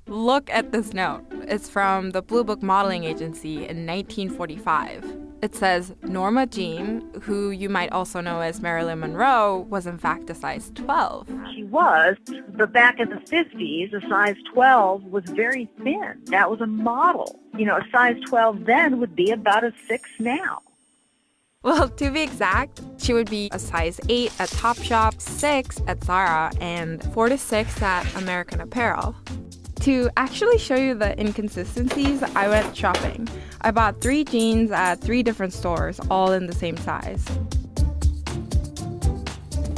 Look at this note. It's from the Blue Book Modeling Agency in 1945. It says Norma Jean, who you might also know as Marilyn Monroe, was in fact a size 12. She was, but back in the 50s, a size 12 was very thin. That was a model. A size 12 then would be about a 6 now. Well, to be exact, she would be a size 8 at Topshop, 6 at Zara, and 4 to 6 at American Apparel. To actually show you the inconsistencies, I went shopping. I bought 3 jeans at 3 different stores, all in the same size.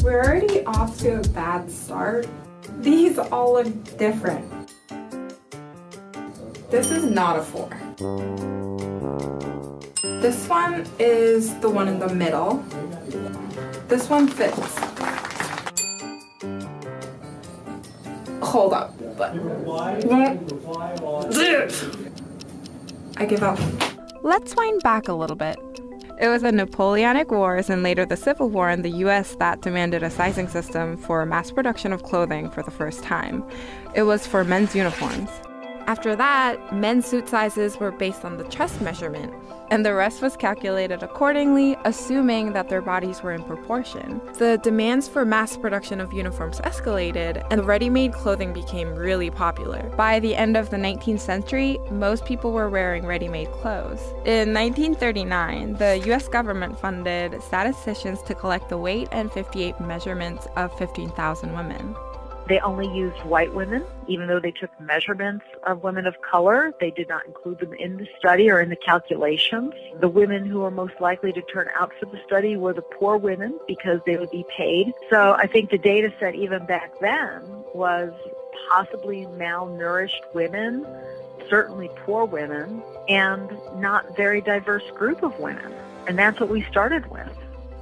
We're already off to a bad start. These all look different. This is not a 4. This one is the one in the middle. This one fits. Hold up. I give up. Let's wind back a little bit. It was the Napoleonic Wars and later the Civil War in the US that demanded a sizing system for mass production of clothing for the first time. It was for men's uniforms. After that, men's suit sizes were based on the chest measurement, and the rest was calculated accordingly, assuming that their bodies were in proportion. The demands for mass production of uniforms escalated, and ready-made clothing became really popular. By the end of the 19th century, most people were wearing ready-made clothes. In 1939, the US government funded statisticians to collect the weight and 58 measurements of 15,000 women. They only used white women, even though they took measurements of women of color. They did not include them in the study or in the calculations. The women who were most likely to turn out for the study were the poor women because they would be paid. So I think the data set even back then was possibly malnourished women, certainly poor women, and not very diverse group of women. And that's what we started with.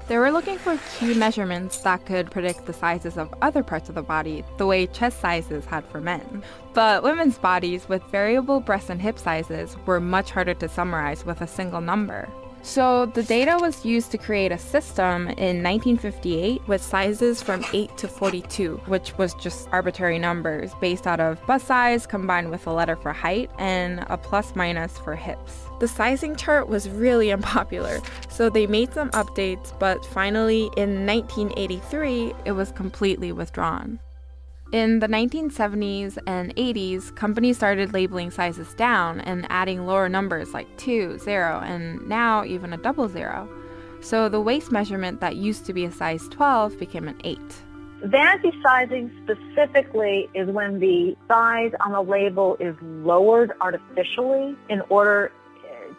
They were looking for key measurements that could predict the sizes of other parts of the body, the way chest sizes had for men. But women's bodies with variable breast and hip sizes were much harder to summarize with a single number. So the data was used to create a system in 1958 with sizes from 8 to 42, which was just arbitrary numbers based out of bust size combined with a letter for height and a plus minus for hips. The sizing chart was really unpopular, so they made some updates, but finally in 1983 it was completely withdrawn. In the 1970s and 80s, companies started labeling sizes down and adding lower numbers like 2, 0, and now even a 00. So the waist measurement that used to be a size 12 became an 8. Vanity sizing specifically is when the size on the label is lowered artificially in order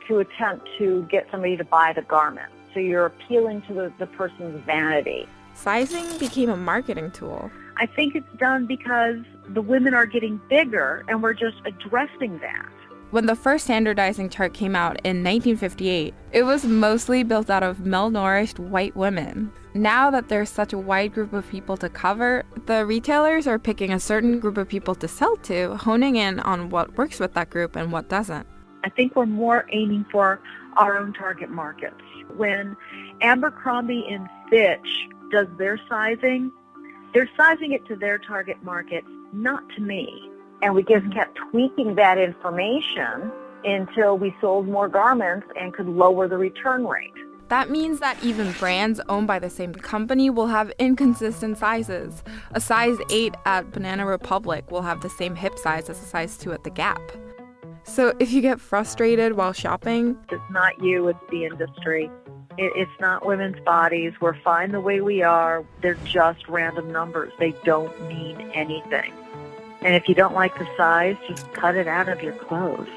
to attempt to get somebody to buy the garment. So you're appealing to the person's vanity. Sizing became a marketing tool. I think it's done because the women are getting bigger and we're just addressing that. When the first standardizing chart came out in 1958, it was mostly built out of malnourished white women. Now that there's such a wide group of people to cover, the retailers are picking a certain group of people to sell to, honing in on what works with that group and what doesn't. I think we're more aiming for our own target markets. When Abercrombie and Fitch does their sizing, they're sizing it to their target market, not to me. And we just kept tweaking that information until we sold more garments and could lower the return rate. That means that even brands owned by the same company will have inconsistent sizes. A size 8 at Banana Republic will have the same hip size as a size 2 at The Gap. So if you get frustrated while shopping, it's not you, it's the industry. It's not women's bodies. We're fine the way we are. They're just random numbers. They don't mean anything. And if you don't like the size, just cut it out of your clothes.